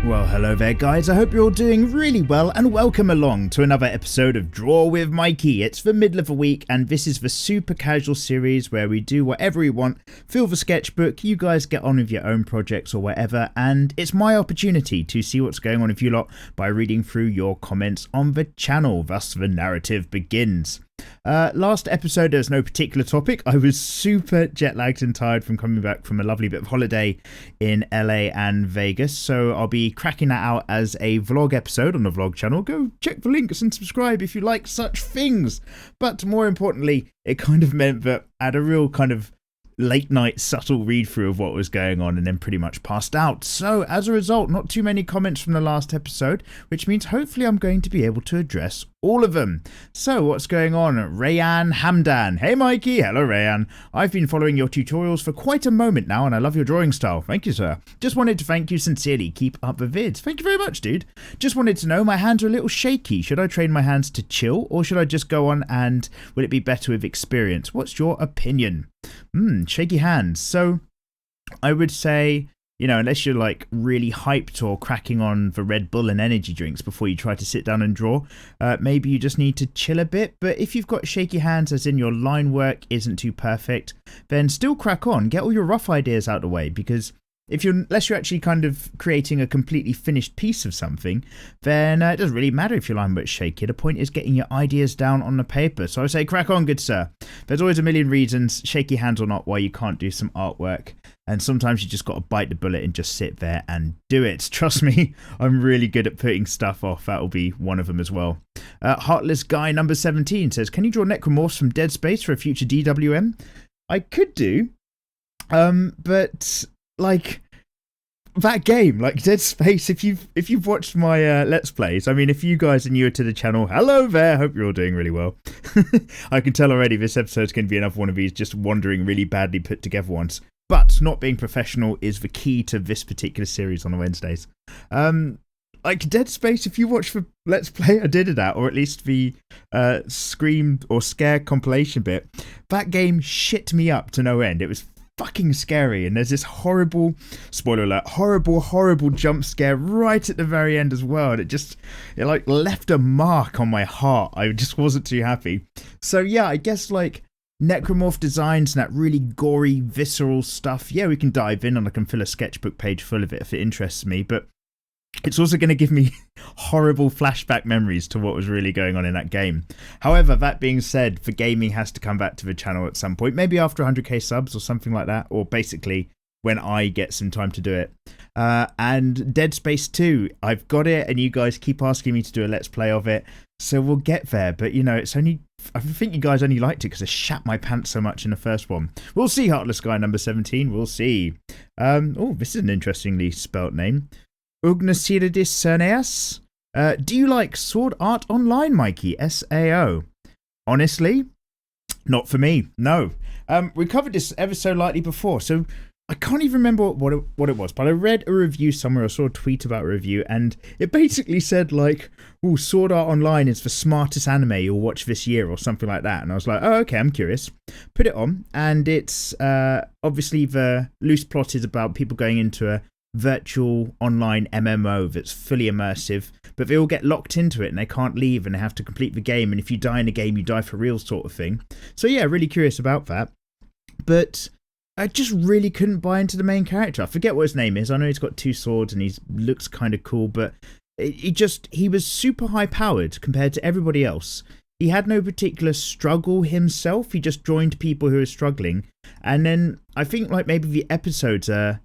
Well, hello there guys, I hope you're all doing really well and welcome along to another episode of Draw with Mikey. It's the middle of the week and this is the super casual series where we do whatever we want, fill the sketchbook, you guys get on with your own projects or whatever, and it's my opportunity to see what's going on with you lot by reading through your comments on the channel. Thus the narrative begins. Last episode there was no particular topic. I was super jet lagged and tired from coming back from a lovely bit of holiday in LA and Vegas, so I'll be cracking that out as a vlog episode on the vlog channel. Go check the links and subscribe if you like such things. But more importantly, it kind of meant that I had a real kind of late night subtle read through of what was going on and then pretty much passed out. So as a result, not too many comments from the last episode, which means hopefully I'm going to be able to address all of them. So what's going on? Rayan Hamdan. Hey Mikey. Hello Rayan. I've been following your tutorials for quite a moment now and I love your drawing style. Thank you, sir. Just wanted to thank you sincerely. Keep up the vids. Thank you very much, dude. Just wanted to know, my hands are a little shaky. Should I train my hands to chill or should I just go on and will it be better with experience? What's your opinion? Shaky hands. So I would say, you know, unless you're like really hyped or cracking on the Red Bull and energy drinks before you try to sit down and draw, maybe you just need to chill a bit. But if you've got shaky hands, as in your line work isn't too perfect, then still crack on. Get all your rough ideas out of the way, because unless you're actually kind of creating a completely finished piece of something, then it doesn't really matter if your line work's shaky. The point is getting your ideas down on the paper. So I say crack on, good sir. There's always a million reasons, shaky hands or not, why you can't do some artwork. And sometimes you just got to bite the bullet and just sit there and do it. Trust me, I'm really good at putting stuff off. That'll be one of them as well. Heartless Guy number 17 says, can you draw necromorphs from Dead Space for a future DWM? I could do, but like that game, like Dead Space, if you've watched my Let's Plays, I mean, if you guys are newer to the channel, hello there, hope you're all doing really well. I can tell already this episode's going to be another one of these just wandering really badly put together ones. But not being professional is the key to this particular series on the Wednesdays. Like Dead Space, if you watch the Let's Play I did of that, or at least the Scream or Scare compilation bit, that game shit me up to no end. It was fucking scary, and there's this horrible, spoiler alert, horrible jump scare right at the very end as well, and it like left a mark on my heart. I just wasn't too happy. So yeah, I guess like necromorph designs and that really gory, visceral stuff, yeah, we can dive in and I can fill a sketchbook page full of it if it interests me, but it's also going to give me horrible flashback memories to what was really going on in that game. However, that being said, the gaming has to come back to the channel at some point, maybe after 100k subs or something like that, or basically when I get some time to do it. And Dead Space 2, I've got it, and you guys keep asking me to do a Let's Play of it, so we'll get there. But, you know, it's only, I think you guys only liked it because I shat my pants so much in the first one. We'll see, Heartless Guy number 17, we'll see. Oh, this is an interestingly spelt name. Ugnasiridis Cerneas. Do you like Sword Art Online, Mikey? SAO. Honestly, not for me, no. We covered this ever so lightly before, so I can't even remember what it was, but I read a review somewhere, I saw a tweet about a review, and it basically said like, oh, Sword Art Online is the smartest anime you'll watch this year, or something like that. And I was like, oh, okay, I'm curious. Put it on, and it's obviously the loose plot is about people going into a virtual online MMO that's fully immersive, but they all get locked into it and they can't leave and they have to complete the game, and if you die in a game you die for real sort of thing. So yeah, really curious about that, but I just really couldn't buy into the main character. I forget what his name is. I know he's got two swords and he looks kind of cool, but he was super high powered compared to everybody else. He had no particular struggle himself, he just joined people who were struggling, and then I think like maybe the episodes are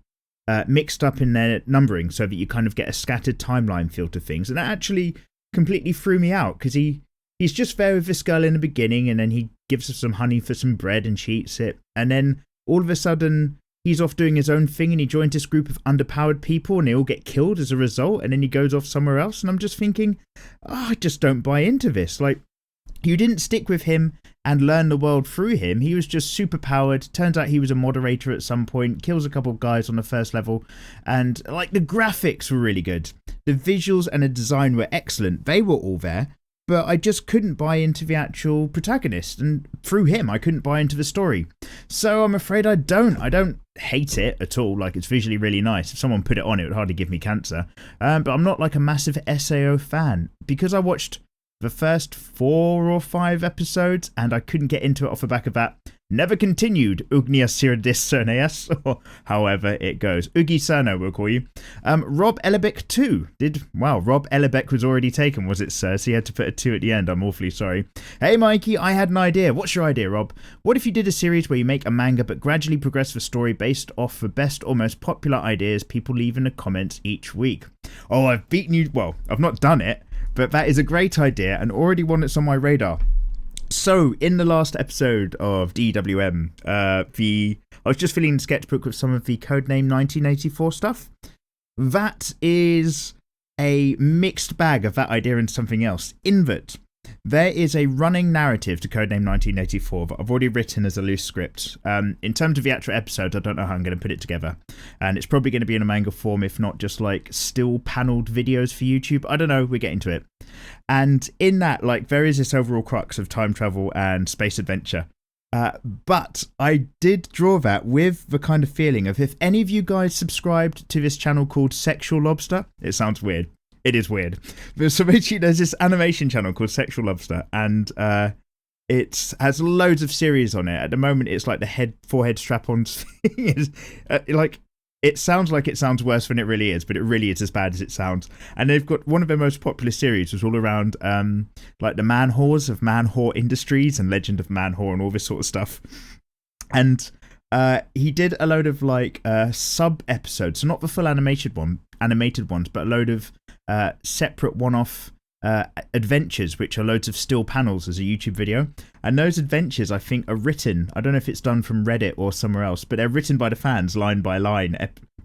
mixed up in their numbering so that you kind of get a scattered timeline feel to things, and that actually completely threw me out because he's just there with this girl in the beginning, and then he gives her some honey for some bread and she eats it, and then all of a sudden he's off doing his own thing and he joins this group of underpowered people and they all get killed as a result, and then he goes off somewhere else, and I'm just thinking, I just don't buy into this. Like, you didn't stick with him and learn the world through him. He was just super powered. Turns out he was a moderator at some point, kills a couple of guys on the first level, and like the graphics were really good. The visuals and the design were excellent. They were all there. but I just couldn't buy into the actual protagonist, and through him I couldn't buy into the story. So I'm afraid I don't hate it at all. Like, it's visually really nice. If someone put it on, it would hardly give me cancer. But I'm not like a massive SAO fan, because I watched the first 4 or 5 episodes and I couldn't get into it off the back of that. Never continued, Ugnia Sirdis Cerneas, or however it goes. Ugi Cerno, we'll call you. Rob Ellebeck 2 did. Wow, Rob Ellebeck was already taken, was it, sir? So you had to put a 2 at the end. I'm awfully sorry. Hey, Mikey, I had an idea. What's your idea, Rob? What if you did a series where you make a manga but gradually progress the story based off the best or most popular ideas people leave in the comments each week? Oh, I've beaten you. Well, I've not done it, but that is a great idea and already one that's on my radar. So, in the last episode of DWM, I was just filling the sketchbook with some of the Codename 1984 stuff. That is a mixed bag of that idea and something else. In that, there is a running narrative to Codename 1984 that I've already written as a loose script. In terms of the actual episode, I don't know how I'm going to put it together. And it's probably going to be in a manga form, if not just like still panelled videos for YouTube. I don't know, we're getting to it. And in that, like, there is this overall crux of time travel and space adventure. But I did draw that with the kind of feeling of, if any of you guys subscribed to this channel called Sexual Lobster, it sounds weird. It is weird. So basically, there's this animation channel called Sexual Lobster, and it has loads of series on it. At the moment, it's like the forehead strap-ons thing is like, it sounds worse than it really is, but it really is as bad as it sounds. And they've got one of their most popular series was all around like the man whores of Man Whore Industries and Legend of Man Whore and all this sort of stuff. And he did a load of like sub episodes, so not the full animated ones, but a load of separate one-off adventures, which are loads of still panels as a YouTube video. And those adventures, I think, are written, I don't know if it's done from Reddit or somewhere else, but they're written by the fans line by line,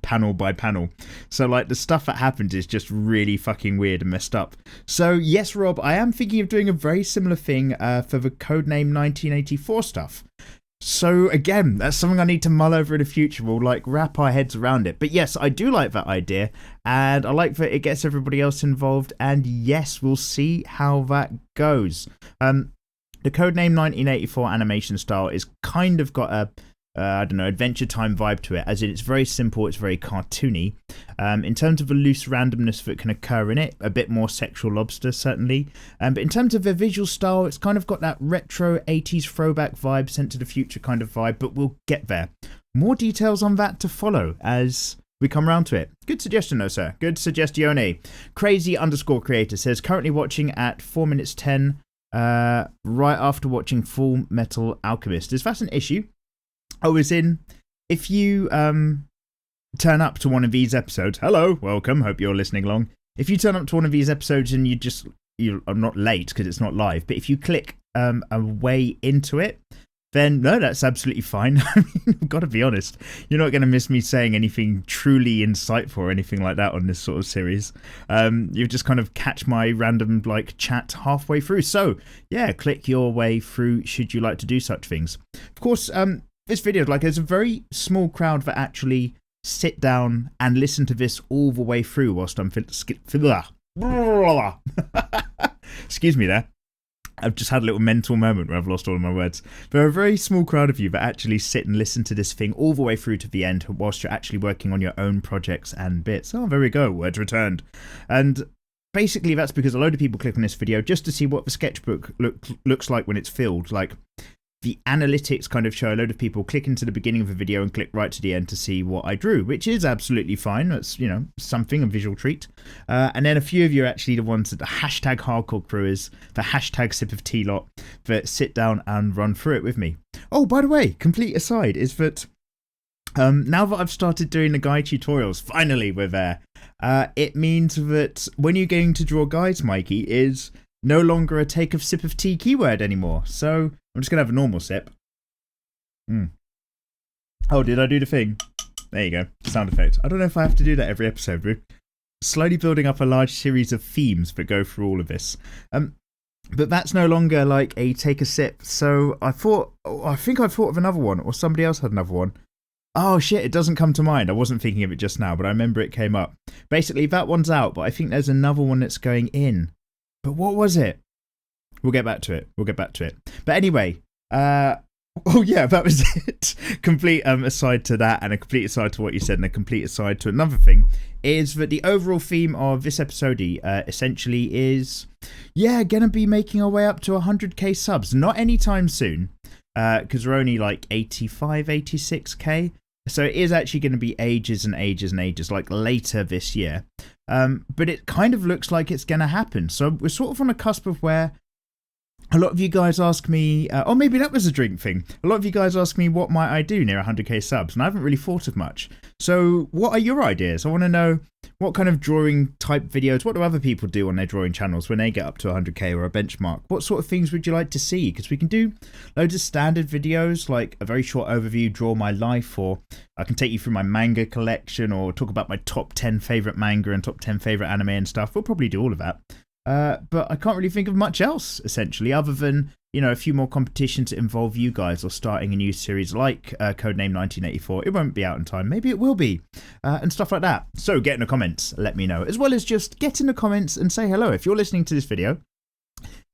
panel by panel. So like the stuff that happens is just really fucking weird and messed up. So yes, Rob, I am thinking of doing a very similar thing for the Codename 1984 stuff. So again, that's something I need to mull over in the future. We'll like wrap our heads around it. But yes, I do like that idea, and I like that it gets everybody else involved. And yes, we'll see how that goes. The Codename 1984 animation style is kind of got a I don't know, Adventure Time vibe to it, as in it's very simple, it's very cartoony. In terms of the loose randomness that can occur in it, a bit more Sexual Lobster, certainly. But in terms of the visual style, it's kind of got that retro 80s throwback vibe, sent to the future kind of vibe, but we'll get there. More details on that to follow as we come around to it. Good suggestion though, sir. Good suggestion. Crazy_creator says, currently watching at 4 minutes 10, right after watching Full Metal Alchemist. Is that an issue? Oh, as in, if you turn up to one of these episodes, hello, welcome, hope you're listening along. If you turn up to one of these episodes and you're not late because it's not live, but if you click a way into it, then no, that's absolutely fine. I mean, I've got to be honest, you're not going to miss me saying anything truly insightful or anything like that on this sort of series. You just kind of catch my random like chat halfway through. So yeah, click your way through should you like to do such things. Of course, this video, like, there's a very small crowd that actually sit down and listen to this all the way through whilst I'm excuse me there. I've just had a little mental moment where I've lost all of my words. There are a very small crowd of you that actually sit and listen to this thing all the way through to the end whilst you're actually working on your own projects and bits. Oh, there we go. Words returned. And basically that's because a load of people click on this video just to see what the sketchbook looks like when it's filled. Like, the analytics kind of show a load of people click into the beginning of the video and click right to the end to see what I drew, which is absolutely fine. That's, you know, something, a visual treat. And then a few of you are actually the ones that the hashtag hardcore crew is, the hashtag sip of tea lot, that sit down and run through it with me. Oh, by the way, complete aside is that now that I've started doing the guide tutorials, finally we're there. It means that when you're going to draw guides, Mikey, is no longer a take of sip of tea keyword anymore. So I'm just going to have a normal sip. Oh, did I do the thing? There you go. Sound effect. I don't know if I have to do that every episode. We're slowly building up a large series of themes that go through all of this. But that's no longer like a take a sip. So I think I thought of another one, or somebody else had another one. Oh shit, it doesn't come to mind. I wasn't thinking of it just now, but I remember it came up. Basically, that one's out, but I think there's another one that's going in. But what was it? We'll get back to it. But anyway, oh yeah, that was it. Complete aside to that, and a complete aside to what you said, and a complete aside to another thing, is that the overall theme of this episode essentially is, gonna be making our way up to 100k subs. Not anytime soon, because we're only like 85, 86k. So it is actually going to be ages and ages and ages, like later this year. But it kind of looks like it's going to happen. So we're sort of on a cusp of where a lot of you guys ask me, or maybe that was a drink thing. A lot of you guys ask me what might I do near 100k subs, and I haven't really thought of much. So what are your ideas? I want to know what kind of drawing type videos, what do other people do on their drawing channels when they get up to 100k or a benchmark? What sort of things would you like to see? Because we can do loads of standard videos, like a very short overview, draw my life, or I can take you through my manga collection, or talk about my top 10 favourite manga and top 10 favourite anime and stuff. We'll probably do all of that. But I can't really think of much else, essentially, other than, a few more competitions that involve you guys, or starting a new series like Codename 1984. It won't be out in time. Maybe it will be, and stuff like that. So get in the comments, let me know. As well as just get in the comments and say hello. If you're listening to this video,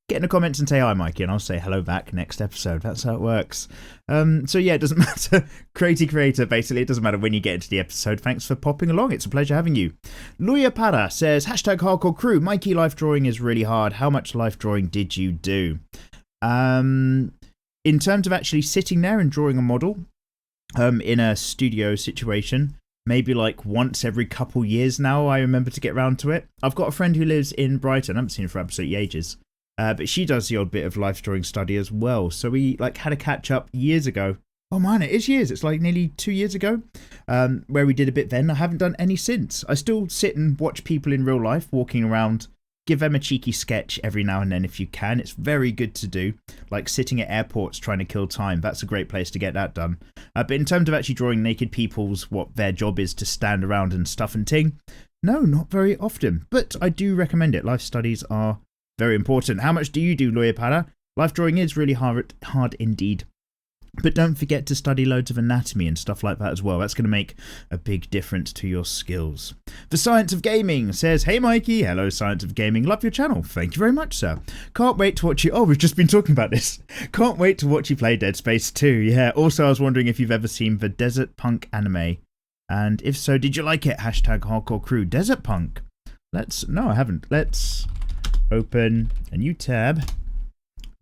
get in the comments and say hi, Mikey, and I'll say hello back next episode. That's how it works. So yeah, it doesn't matter. Creator, basically. It doesn't matter when you get into the episode. Thanks for popping along. It's a pleasure having you. Luya Para says, #hardcore crew. Mikey, life drawing is really hard. How much life drawing did you do? In terms of actually sitting there and drawing a model, in a studio situation, maybe like once every couple years now, I remember to get round to it. I've got a friend who lives in Brighton. I haven't seen her for absolutely ages. But she does the odd bit of life drawing study as well. So we had a catch up years ago. Oh man, it is years. It's like nearly 2 years ago, where we did a bit then. I haven't done any since. I still sit and watch people in real life walking around. Give them a cheeky sketch every now and then if you can. It's very good to do. Like sitting at airports trying to kill time. That's a great place to get that done. But in terms of actually drawing naked people's, what their job is to stand around and stuff and ting, no, not very often. But I do recommend it. Life studies are very important. How much do you do, Lawyer Pada? Life drawing is really hard indeed. But don't forget to study loads of anatomy and stuff like that as well. That's going to make a big difference to your skills. The Science of Gaming says, hey Mikey, hello Science of Gaming, love your channel. Thank you very much, sir. Can't wait to watch you. Oh, we've just been talking about this. Can't wait to watch you play Dead Space 2. Yeah, also I was wondering if you've ever seen the Desert Punk anime. And if so, did you like it? #hardcore crew. Desert Punk. No, I haven't. Let's open a new tab.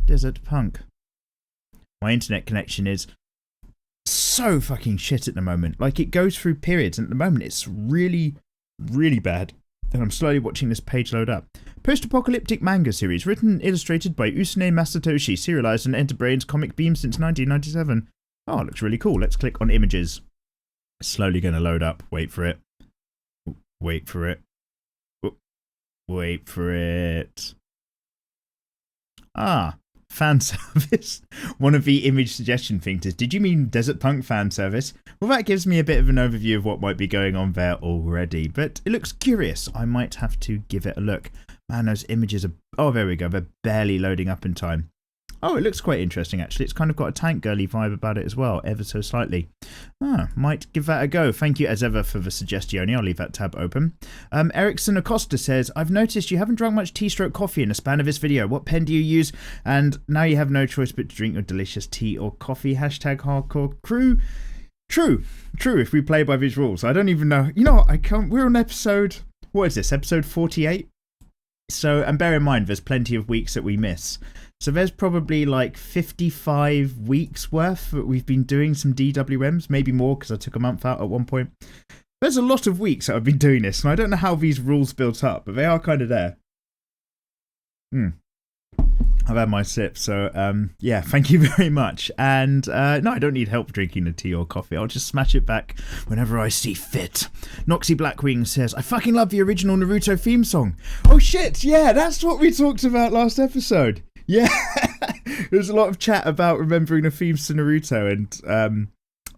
Desert Punk. My internet connection is so fucking shit at the moment. Like, it goes through periods, and at the moment it's really, really bad. And I'm slowly watching this page load up. Post-apocalyptic manga series, written and illustrated by Usune Masatoshi, serialized on Enterbrain's Comic Beam since 1997. Oh, it looks really cool. Let's click on images. It's slowly going to load up. Wait for it. Wait for it. Wait for it. Ah. Fan service. One of the image suggestion things is, did you mean Desert Punk fan service? Well, that gives me a bit of an overview of what might be going on there already, but it looks curious. I might have to give it a look. Man, those images are... Oh, there we go. They're barely loading up in time. Oh, it looks quite interesting, actually. It's kind of got a Tank Girly vibe about it as well, ever so slightly. Might give that a go. Thank you, as ever, for the suggestion. I'll leave that tab open. Erickson Acosta says, I've noticed you haven't drunk much tea-stroke coffee in the span of this video. What pen do you use? And now you have no choice but to drink your delicious tea or coffee. #hardcore crew. True, if we play by these rules. I don't even know. You know what? I can't... We're on episode... What is this? Episode 48? So, and bear in mind, there's plenty of weeks that we miss. So there's probably like 55 weeks worth that we've been doing some DWMs, maybe more because I took a month out at one point. There's a lot of weeks that I've been doing this, and I don't know how these rules built up, but they are kind of there. I've had my sip, so yeah, thank you very much. And no, I don't need help drinking the tea or coffee. I'll just smash it back whenever I see fit. Noxy Blackwing says, I fucking love the original Naruto theme song. Oh shit, yeah, that's what we talked about last episode. Yeah, there's a lot of chat about remembering the themes to Naruto, and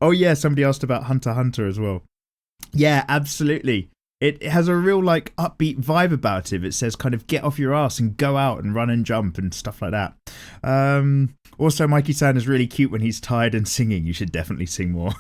oh yeah, somebody asked about Hunter x Hunter as well. Yeah, absolutely. It has a real like upbeat vibe about it. It says kind of get off your ass and go out and run and jump and stuff like that. Also, Mikey-san is really cute when he's tired and singing. You should definitely sing more.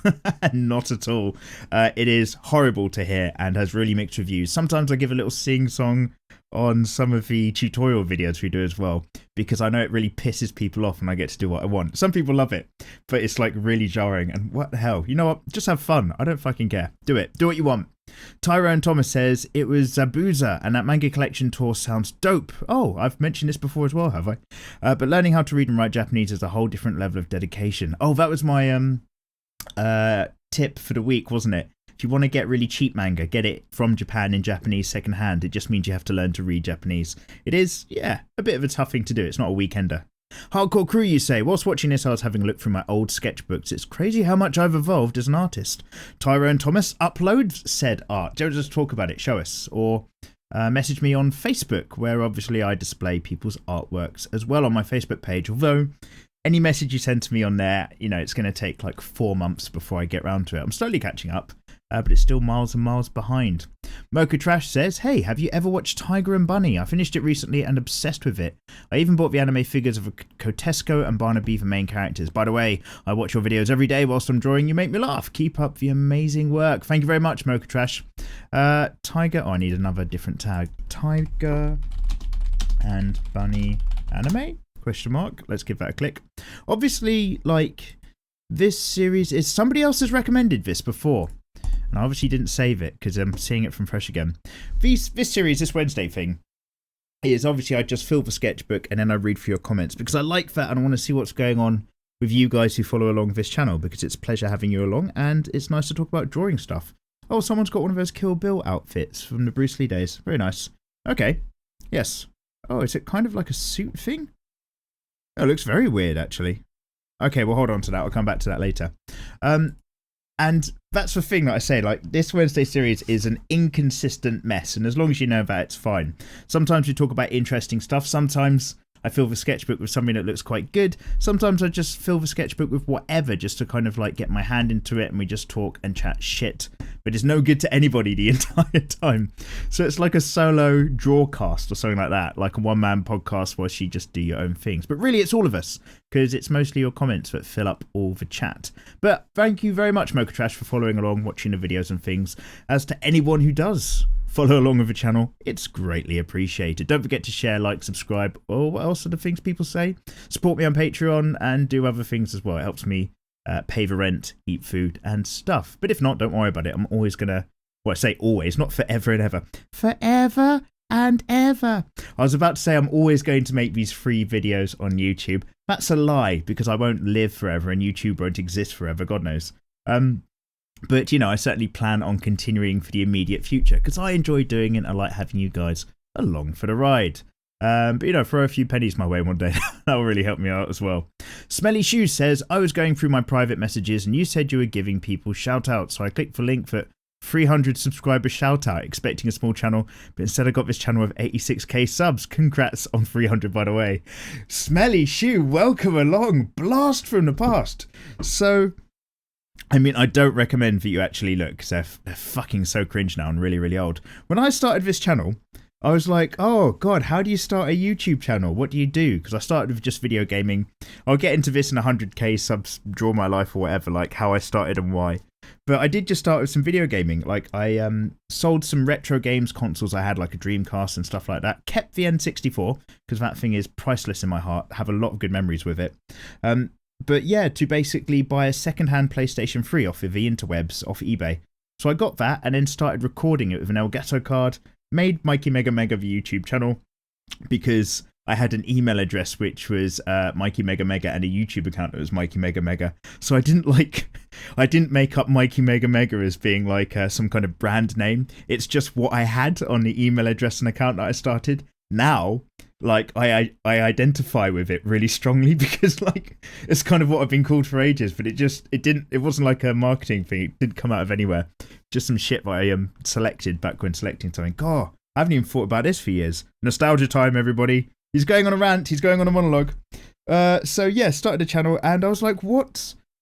Not at all. It is horrible to hear and has really mixed reviews. Sometimes I give a little sing song on some of the tutorial videos we do as well, because I know it really pisses people off when I get to do what I want. Some people love it, but it's like really jarring. And what the hell? You know what? Just have fun. I don't fucking care. Do it. Do what you want. Tyrone Thomas says, it was Zabuza and that manga collection tour sounds dope. Oh, I've mentioned this before as well, have I? But learning how to read and write Japanese is a whole different level of dedication. Oh, that was my tip for the week, wasn't it? If you want to get really cheap manga, get it from Japan in Japanese secondhand. It just means you have to learn to read Japanese. It is, yeah, a bit of a tough thing to do. It's not a weekender. Hardcore Crew, you say. Whilst watching this, I was having a look through my old sketchbooks. It's crazy how much I've evolved as an artist. Tyrone Thomas, upload said art. Don't just talk about it, show us. Or message me on Facebook, where obviously I display people's artworks as well on my Facebook page. Although, any message you send to me on there, you know, it's going to take like 4 months before I get round to it. I'm slowly catching up. But it's still miles and miles behind. Mocha Trash says, hey, have you ever watched Tiger and Bunny? I finished it recently and obsessed with it. I even bought the anime figures of Kotesco and Barnaby, the main characters. By the way, I watch your videos every day whilst I'm drawing. You make me laugh. Keep up the amazing work. Thank you very much, Mocha Trash. Tiger, oh, I need another different tag. Tiger and Bunny anime? Question mark. Let's give that a click. Obviously, like, this series is, somebody else has recommended this before. And I obviously didn't save it because I'm seeing it from fresh again. This series, this Wednesday thing, is obviously I just fill the sketchbook and then I read through your comments because I like that and I want to see what's going on with you guys who follow along this channel because it's a pleasure having you along and it's nice to talk about drawing stuff. Oh, someone's got one of those Kill Bill outfits from the Bruce Lee days. Very nice. Okay. Yes. Oh, is it kind of like a suit thing? Oh, it looks very weird, actually. Okay, well, hold on to that. I'll come back to that later. And that's the thing that I say, like, this Wednesday series is an inconsistent mess, and as long as you know that, it's fine. Sometimes we talk about interesting stuff, sometimes I fill the sketchbook with something that looks quite good, sometimes I just fill the sketchbook with whatever, just to kind of, like, get my hand into it, and we just talk and chat shit. But it's no good to anybody the entire time. So it's like a solo drawcast or something like that, like a one-man podcast where you just do your own things. But really, it's all of us, because it's mostly your comments that fill up all the chat. But thank you very much, Mocha Trash, for following along, watching the videos and things. As to anyone who does follow along with the channel, it's greatly appreciated. Don't forget to share, like, subscribe, or what else are the things people say? Support me on Patreon and do other things as well. It helps me pay the rent, eat food, and stuff. But if not, don't worry about it. I'm always going to, well, I say always, not forever and ever. Forever and ever. I was about to say I'm always going to make these free videos on YouTube. That's a lie, because I won't live forever and YouTube won't exist forever, God knows. But, you know, I certainly plan on continuing for the immediate future, because I enjoy doing it and I like having you guys along for the ride. But, you know, throw a few pennies my way one day. That will really help me out as well. Smelly Shoes says, I was going through my private messages and you said you were giving people shout outs. So I clicked the link for 300 subscriber shout out, expecting a small channel. But instead I got this channel with 86k subs. Congrats on 300, by the way. Smelly Shoe, welcome along. Blast from the past. So, I mean, I don't recommend that you actually look, because they're fucking so cringe now and really, really old. When I started this channel, I was like, oh god, how do you start a YouTube channel? What do you do? Because I started with just video gaming. I'll get into this in 100k subs, draw my life or whatever, like how I started and why. But I did just start with some video gaming. Like I sold some retro games consoles I had, like a Dreamcast and stuff like that. Kept the N64, because that thing is priceless in my heart. I have a lot of good memories with it. But yeah, to basically buy a second-hand PlayStation 3 off of the interwebs, off eBay. So I got that and then started recording it with an Elgato card. Made Mikeymegamega the YouTube channel because I had an email address which was mikeymegamega and a YouTube account that was mikeymegamega. So I didn't make up mikeymegamega as being like some kind of brand name. It's just what I had on the email address and account that I started. Now, like I identify with it really strongly because like it's kind of what I've been called for ages, but it wasn't like a marketing thing. It didn't come out of anywhere. Just some shit that I selected back when selecting something. God, I haven't even thought about this for years. Nostalgia time, everybody. He's going on a rant. He's going on a monologue. So yeah, started a channel and I was like,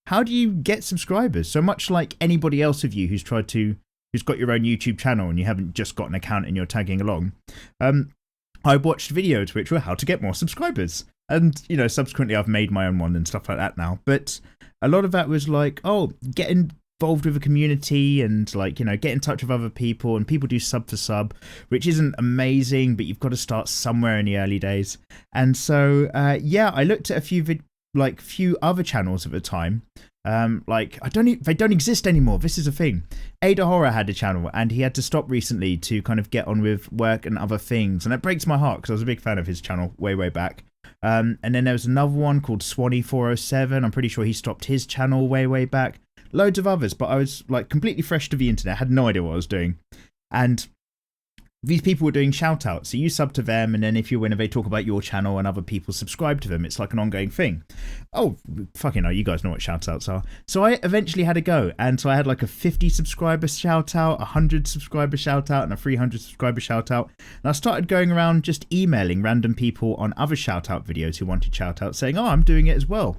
how do you get subscribers? So much like anybody else of you who's got your own YouTube channel and you haven't just got an account and you're tagging along. I watched videos which were how to get more subscribers. And, you know, subsequently I've made my own one and stuff like that now. But a lot of that was like, involved with a community and like, you know, get in touch with other people, and people do sub for sub, which isn't amazing, but you've got to start somewhere in the early days. And so yeah, I looked at a few other channels at the time. Like they don't exist anymore. This is a thing. YoRHa had a channel, and he had to stop recently to kind of get on with work and other things, and it breaks my heart because I was a big fan of his channel way back. And then there was another one called Swanee407. I'm pretty sure he stopped his channel way back. Loads of others, but I was like completely fresh to the internet, had no idea what I was doing. And these people were doing shout outs. So you sub to them, and then if you win, they talk about your channel and other people subscribe to them. It's like an ongoing thing. Oh, fucking hell, you guys know what shout outs are. So I eventually had a go. And so I had like a 50 subscriber shout out, a 100 subscriber shout out, and a 300 subscriber shout out. And I started going around just emailing random people on other shout out videos who wanted shout outs, saying, oh, I'm doing it as well.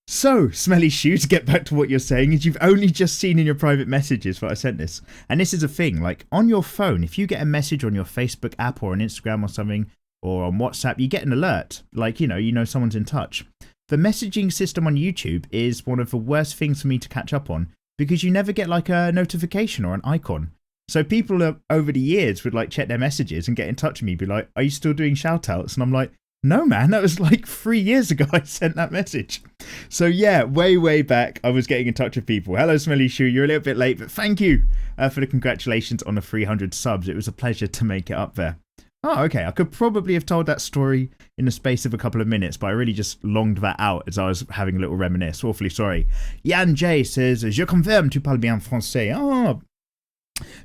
So, Smelly Shoe, to get back to what you're saying, is you've only just seen in your private messages that I sent this. And this is a thing, like on your phone, if you get a message on your Facebook app or on Instagram or something, or on WhatsApp, you get an alert, like, you know someone's in touch. The messaging system on YouTube is one of the worst things for me to catch up on, because you never get like a notification or an icon. So people over the years would like check their messages and get in touch with me, be like, are you still doing shout outs? And I'm like, no, man, that was like 3 years ago I sent that message. So yeah, way back, I was getting in touch with people. Hello, Smelly Shoe, you're a little bit late, but thank you for the congratulations on the 300 subs. It was a pleasure to make it up there. Oh, okay, I could probably have told that story in the space of a couple of minutes, but I really just longed that out as I was having a little reminisce. Awfully sorry. Yann J says, Je confirme, tu parles bien français. Oh,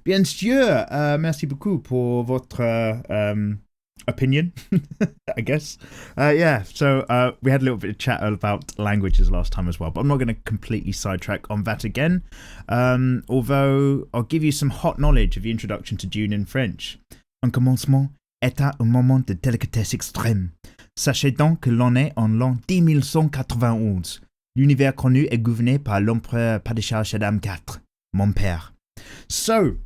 bien sûr, merci beaucoup pour votre... opinion, I guess. Yeah, so we had a little bit of chat about languages last time as well, but I'm not going to completely sidetrack on that again. Although I'll give you some hot knowledge of the introduction to Dune in French. Un commencement est à un moment de délicatesse extrême. Sachez donc que l'on est en l'an 10191. L'univers connu est gouverné par l'empereur Padishah Shaddam IV, mon père. So,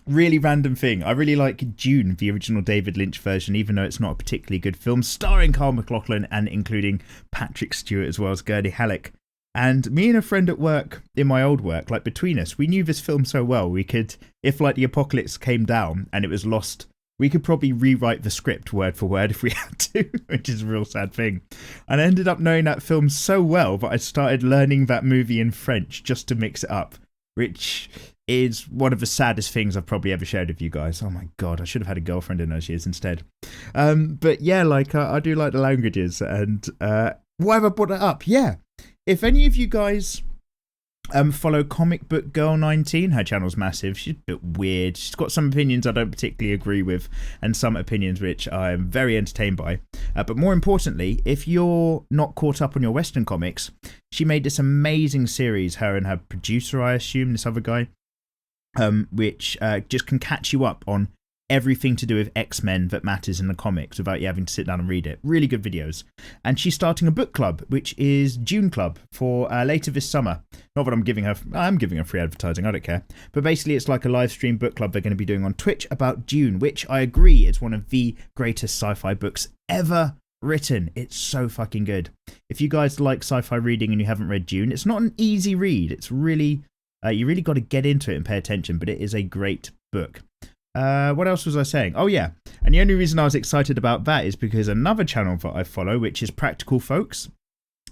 really random thing. I really like Dune, the original David Lynch version, even though it's not a particularly good film, starring Carl McLachlan and including Patrick Stewart as well as Gerdie Halleck. And me and a friend at work, in my old work, like between us, we knew this film so well, we could, if like the apocalypse came down and it was lost, we could probably rewrite the script word for word if we had to, which is a real sad thing. And I ended up knowing that film so well that I started learning that movie in French just to mix it up, which is one of the saddest things I've probably ever shared with you guys. Oh my god, I should have had a girlfriend in those years instead. But yeah, like I do like the languages, and why have I brought that up? Yeah, if any of you guys follow Comic Book Girl 19, her channel's massive. She's a bit weird. She's got some opinions I don't particularly agree with, and some opinions which I'm very entertained by. But more importantly, if you're not caught up on your Western comics, she made this amazing series, her and her producer, I assume, this other guy, which just can catch you up on everything to do with X-Men that matters in the comics without you having to sit down and read it. Really good videos. And she's starting a book club, which is Dune Club, for later this summer. Not that I'm giving her free advertising, I don't care. But basically it's like a live stream book club they're going to be doing on Twitch about Dune, which I agree is one of the greatest sci-fi books ever written. It's so fucking good. If you guys like sci-fi reading and you haven't read Dune, it's not an easy read. It's really... you really got to get into it and pay attention, but it is a great book. What else was I saying? Oh yeah, and the only reason I was excited about that is because another channel that I follow, which is Practical Folks,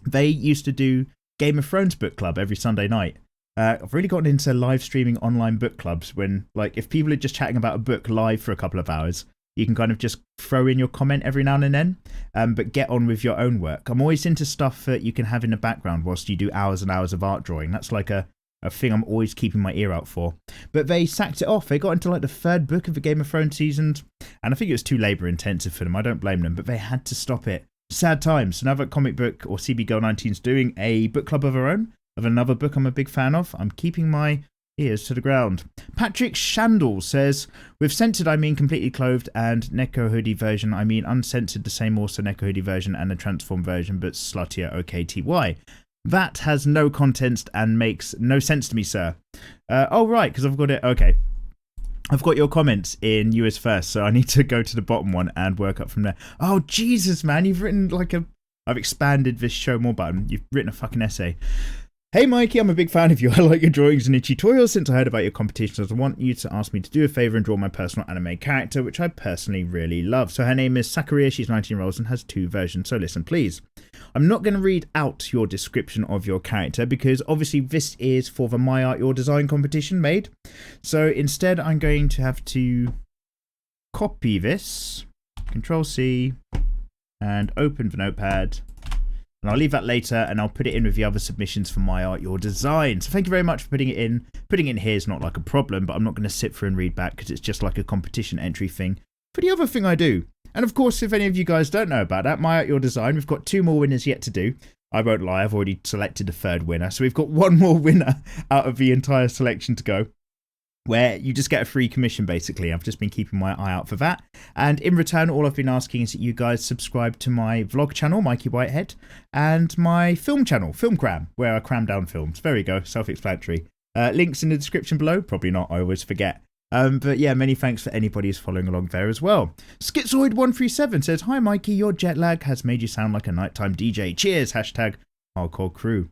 they used to do Game of Thrones book club every Sunday night. I've really gotten into live streaming online book clubs when, like, if people are just chatting about a book live for a couple of hours, you can kind of just throw in your comment every now and then, but get on with your own work. I'm always into stuff that you can have in the background whilst you do hours and hours of art drawing. That's like a thing I'm always keeping my ear out for. But they sacked it off. They got into like the third book of the Game of Thrones seasons, and I think it was too labour intensive for them. I don't blame them, but they had to stop it. Sad times. So now that Comic Book or CB Girl 19 is doing a book club of her own, of another book I'm a big fan of, I'm keeping my ears to the ground. Patrick Shandall says, with censored I mean completely clothed, and Neko Hoodie version I mean uncensored, the same also Neko Hoodie version and the transformed version, but sluttier, OKTY. That has no context and makes no sense to me, sir. Oh, right, because I've got it. Okay. I've got your comments in US first, so I need to go to the bottom one and work up from there. Oh, Jesus, man. You've written like a... I've expanded this show more button. You've written a fucking essay. Hey Mikey, I'm a big fan of you. I like your drawings and your tutorials. Since I heard about your competitions, I want you to ask me to do a favour and draw my personal anime character, which I personally really love. So her name is Sakuria, she's 19 years old and has 2 versions. So listen, please. I'm not going to read out your description of your character because obviously this is for the My Art Your Design competition made. So instead I'm going to have to copy this, Control C, and open the notepad. And I'll leave that later and I'll put it in with the other submissions for My Art Your Design. So thank you very much for putting it in. Putting it in here is not like a problem, but I'm not going to sit through and read back because it's just like a competition entry thing for the other thing I do. And of course, if any of you guys don't know about that, My Art Your Design, we've got 2 more winners yet to do. I won't lie, I've already selected the 3rd winner. So we've got 1 more winner out of the entire selection to go, where you just get a free commission, basically. I've just been keeping my eye out for that. And in return, all I've been asking is that you guys subscribe to my vlog channel, Mikey Whitehead, and my film channel, Film Cram, where I cram down films. There we go, self-explanatory. Links in the description below. Probably not, I always forget. But yeah, many thanks for anybody who's following along there as well. Schizoid137 says, "Hi Mikey, your jet lag has made you sound like a nighttime DJ. Cheers, hashtag hardcore crew."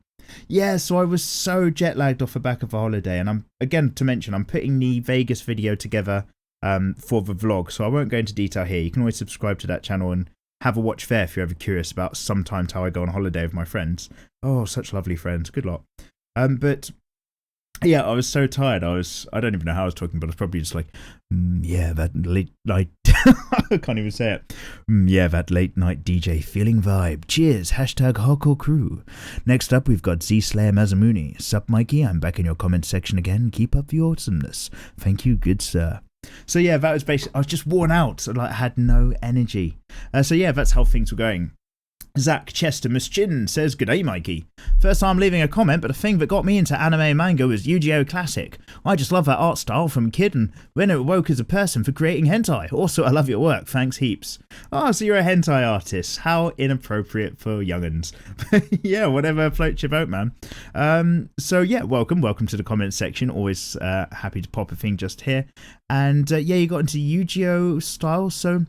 Yeah, so I was so jet lagged off the back of a holiday, and I'm putting the Vegas video together for the vlog, so I won't go into detail here. You can always subscribe to that channel and have a watch there if you're ever curious about sometimes how I go on holiday with my friends. Oh, such lovely friends, good lot. But yeah, I was so tired. I don't even know how I was talking, but I was probably just like, yeah, that late night. I can't even say it. Yeah, that late night DJ feeling vibe. Cheers, hashtag hardcore crew. Next up, we've got Z-Slayer Mazamuni. Sup, Mikey? I'm back in your comment section again. Keep up the awesomeness. Thank you, good sir. So yeah, that was basically, I was just worn out. So like, I had no energy. So yeah, that's how things were going. Zach Chester Muschin says, "G'day Mikey. First time leaving a comment, but the thing that got me into anime and manga was Yu-Gi-Oh! Classic. I just love that art style from a kid and when it awoke as a person for creating hentai. Also, I love your work. Thanks heaps." Oh, so you're a hentai artist. How inappropriate for young'uns. Yeah, whatever floats your boat, man. So yeah, welcome to the comment section. Always happy to pop a thing just here. And yeah, you got into Yu-Gi-Oh! Style, so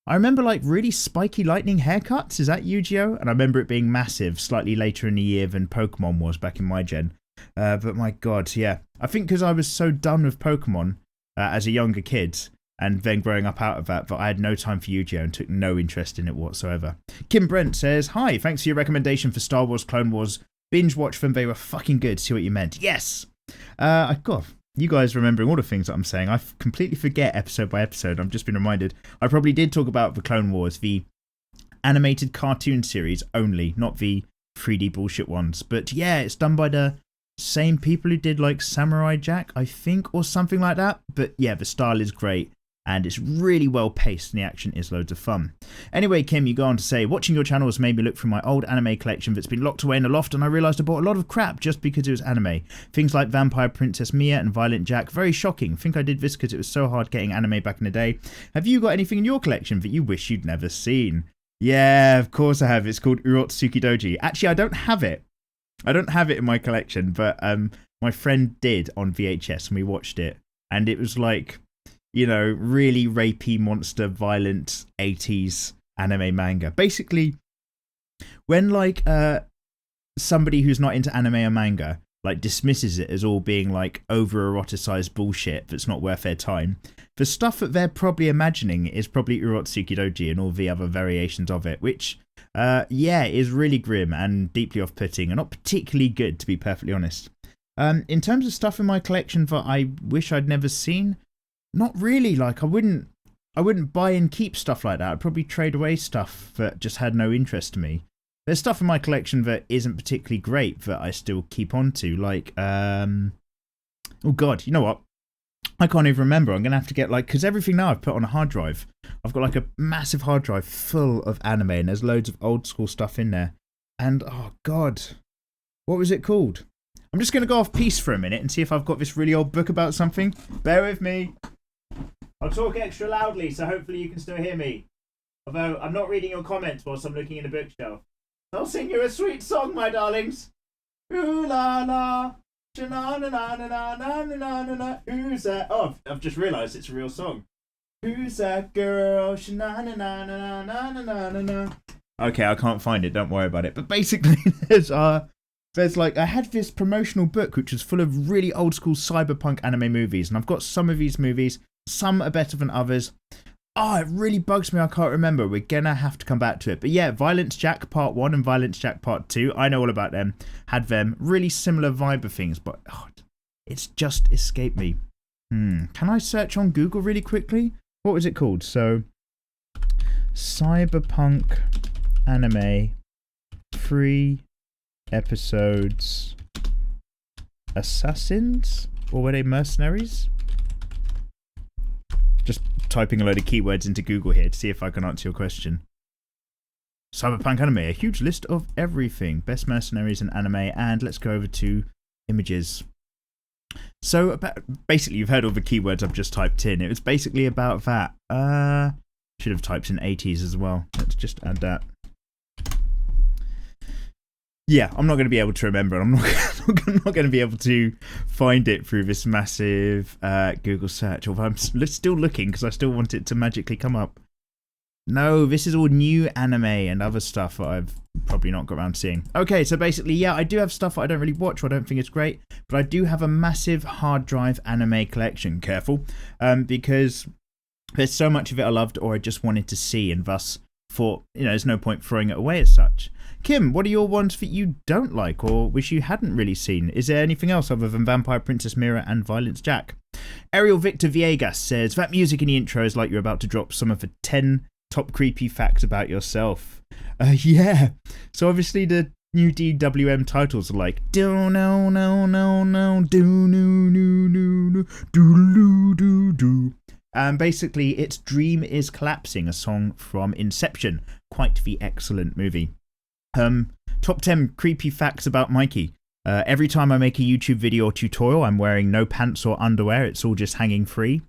I remember like really spiky lightning haircuts. Is that Yu-Gi-Oh? And I remember it being massive slightly later in the year than Pokemon was back in my gen. But my god, yeah. I think because I was so done with Pokemon as a younger kid and then growing up out of that I had no time for Yu-Gi-Oh and took no interest in it whatsoever. Kim Brent says, "Hi, thanks for your recommendation for Star Wars Clone Wars. Binge watch them, they were fucking good. See what you meant." Yes! God, you guys remembering all the things that I'm saying. I completely forget episode by episode. I've just been reminded. I probably did talk about the Clone Wars, the animated cartoon series only, not the 3D bullshit ones. But yeah, it's done by the same people who did like Samurai Jack, I think, or something like that. But yeah, the style is great. And it's really well paced and the action is loads of fun. Anyway, Kim, you go on to say, "Watching your channel has made me look through my old anime collection that's been locked away in a loft and I realised I bought a lot of crap just because it was anime. Things like Vampire Princess Mia and Violent Jack. Very shocking. Think I did this because it was so hard getting anime back in the day. Have you got anything in your collection that you wish you'd never seen?" Yeah, of course I have. It's called Urotsuki Doji. Actually, I don't have it. I don't have it in my collection, but my friend did on VHS and we watched it. And it was like, you know, really rapey, monster, violent 80s anime manga. Basically, when like somebody who's not into anime or manga like dismisses it as all being like over-eroticized bullshit that's not worth their time, the stuff that they're probably imagining is probably Urotsuki Doji and all the other variations of it, which, yeah, is really grim and deeply off-putting and not particularly good, to be perfectly honest. In terms of stuff in my collection that I wish I'd never seen, not really. Like I wouldn't buy and keep stuff like that. I'd probably trade away stuff that just had no interest to me. There's stuff in my collection that isn't particularly great that I still keep on to. Like, oh god, you know what? I can't even remember. I'm going to have to get like, because everything now I've put on a hard drive. I've got like a massive hard drive full of anime and there's loads of old school stuff in there. And oh god, what was it called? I'm just going to go off piece for a minute and see if I've got this really old book about something. Bear with me. I'll talk extra loudly, so hopefully you can still hear me. Although, I'm not reading your comments whilst I'm looking in the bookshelf. I'll sing you a sweet song, my darlings. Ooh la la, na na na na na na na na na. Who's that? Oh, I've just realised it's a real song. Who's that girl? Na na na na na na na na na. Okay, I can't find it. Don't worry about it. But basically, there's There's like, I had this promotional book which was full of really old school cyberpunk anime movies, and I've got some of these movies. Some are better than others. Oh, it really bugs me I can't remember. We're gonna have to come back to it. But yeah, Violence Jack Part 1 and Violence Jack Part 2, I know all about them. Had them. Really similar vibe of things, but it's just escaped me. Can I search on Google really quickly? What was it called? So, Cyberpunk Anime 3 episodes Assassins? Or were they mercenaries? Just typing a load of keywords into Google here to see if I can answer your question. Cyberpunk anime, a huge list of everything. Best mercenaries in anime, and let's go over to images. So, basically, you've heard all the keywords I've just typed in. It was basically about that. Should have typed in 80s as well. Let's just add that. Yeah, I'm not going to be able to remember. I'm not going to be able to find it through this massive Google search. Although I'm still looking because I still want it to magically come up. No, this is all new anime and other stuff that I've probably not got around to seeing. Okay, so basically, yeah, I do have stuff that I don't really watch or I don't think it's great. But I do have a massive hard drive anime collection. Careful. Because there's so much of it I loved or I just wanted to see, and thus thought, there's no point throwing it away as such. Kim, what are your ones that you don't like or wish you hadn't really seen? Is there anything else other than Vampire Princess Mira and Violence Jack? Ariel Victor Villegas says, that music in the intro is like you're about to drop some of the 10 top creepy facts about yourself. Yeah. So obviously the new DWM titles are like, do no no no no do no no no do do do. And basically it's Dream is Collapsing, a song from Inception. Quite the excellent movie. Top 10 creepy facts about Mikey. Every time I make a YouTube video or tutorial, I'm wearing no pants or underwear. It's all just hanging free.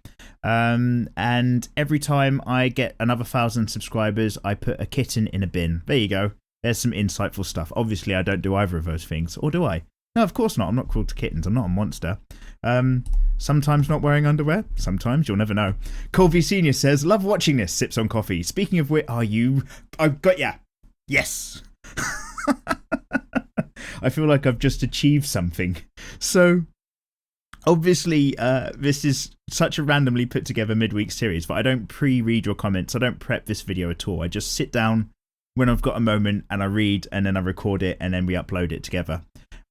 And every time I get another 1,000 subscribers, I put a kitten in a bin. There you go. There's some insightful stuff. Obviously, I don't do either of those things. Or do I? No, of course not. I'm not cruel to kittens. I'm not a monster. Sometimes not wearing underwear. Sometimes. You'll never know. Colby Senior says, love watching this. Sips on coffee. Speaking of which, I've got ya. Yes. I feel like I've just achieved something. So, obviously, this is such a randomly put together midweek series, but I don't pre-read your comments. I don't prep this video at all. I just sit down when I've got a moment and I read and then I record it and then we upload it together.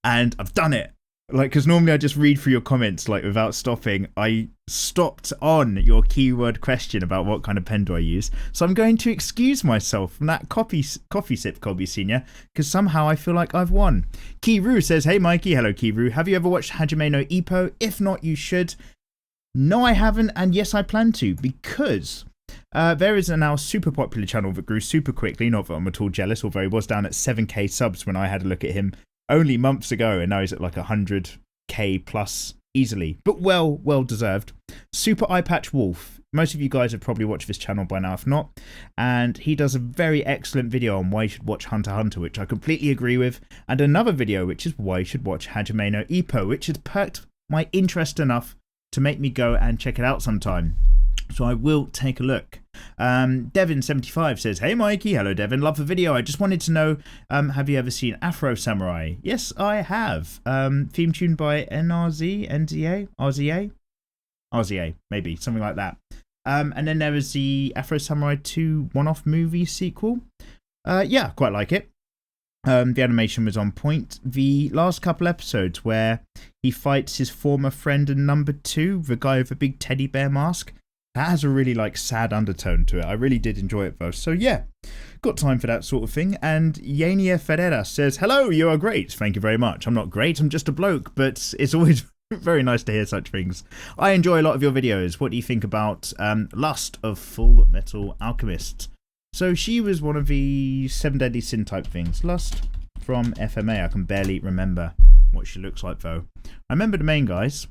And I've done it. Because normally I just read through your comments without stopping. I stopped on your keyword question about what kind of pen do I use. So I'm going to excuse myself from that coffee sip, Colby Senior, because somehow I feel like I've won. Kiru says, hey Mikey, hello Kiru. Have you ever watched Hajime no Ippo? If not, you should. No, I haven't, and yes, I plan to, because there is a now super popular channel that grew super quickly. Not that I'm at all jealous, although he was down at 7k subs when I had a look at him only months ago, and now he's at like 100k plus easily, but well deserved. Super Eye Patch Wolf. Most of you guys have probably watched this channel by now, if not. And he does a very excellent video on why you should watch Hunter x Hunter, which I completely agree with. And another video, which is why you should watch Hajime no Ippo, which has perked my interest enough to make me go and check it out sometime. So I will take a look. Devin75 says, hey Mikey, hello Devin, love the video. I just wanted to know, have you ever seen Afro Samurai? Yes, I have. Theme tune by RZA, maybe, something like that. And then there was the Afro Samurai 2 one-off movie sequel. Yeah, quite like it. The animation was on point. The last couple episodes where he fights his former friend and number 2, the guy with a big teddy bear mask, that has a really sad undertone to it. I really did enjoy it though. So yeah, got time for that sort of thing. And Yania Ferreira says, hello, you are great. Thank you very much. I'm not great, I'm just a bloke, but it's always very nice to hear such things. I enjoy a lot of your videos. What do you think about Lust of Full Metal Alchemist? So she was one of the 7 Deadly Sin type things. Lust from FMA. I can barely remember what she looks like though. I remember the main guys.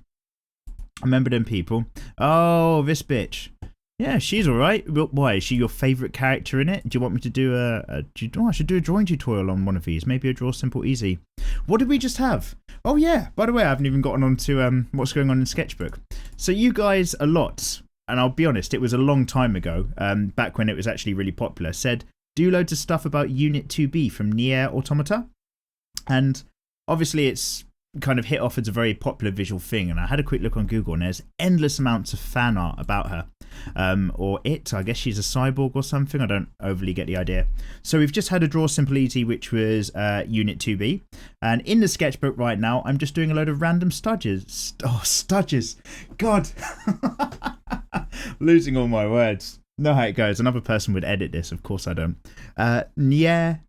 I remember them people. Oh, this bitch. Yeah, she's alright. Why? Is she your favourite character in it? Do you want me to do I should do a drawing tutorial on one of these. Maybe a Draw Simple Easy. What did we just have? Oh yeah, by the way, I haven't even gotten on to what's going on in Sketchbook. So you guys a lot, and I'll be honest, it was a long time ago, back when it was actually really popular, said, do loads of stuff about Unit 2B from NieR Automata. And obviously it's kind of hit off as a very popular visual thing, and I had a quick look on Google and there's endless amounts of fan art about her. Or it, I guess she's a cyborg or something, I don't overly get the idea. So we've just had a Draw Simple Easy, which was Unit.2B, and in the sketchbook right now I'm just doing a load of random studges. Studges, god. Losing all my words. Know how it goes. Another person would edit this, of course I don't. NieR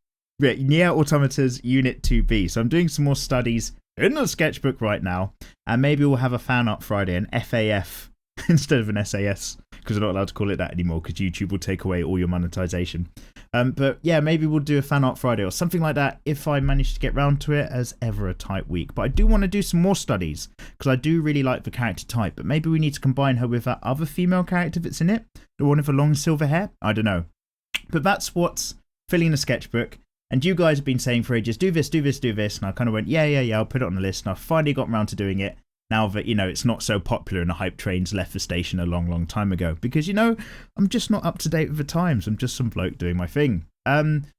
Automata's Unit.2B. So I'm doing some more studies in the sketchbook right now, and maybe we'll have a fan art Friday, an FAF instead of an SAS, because we're not allowed to call it that anymore because YouTube will take away all your monetization. But yeah, maybe we'll do a fan art Friday or something like that if I manage to get round to it, as ever a tight week. But I do want to do some more studies because I do really like the character type, but maybe we need to combine her with that other female character that's in it, the one with the long silver hair. I don't know. But that's what's filling the sketchbook. And you guys have been saying for ages, do this, do this, do this. And I kind of went, yeah, I'll put it on the list. And I finally got around to doing it now that, it's not so popular and the hype train's left the station a long, long time ago. Because, I'm just not up to date with the times. I'm just some bloke doing my thing.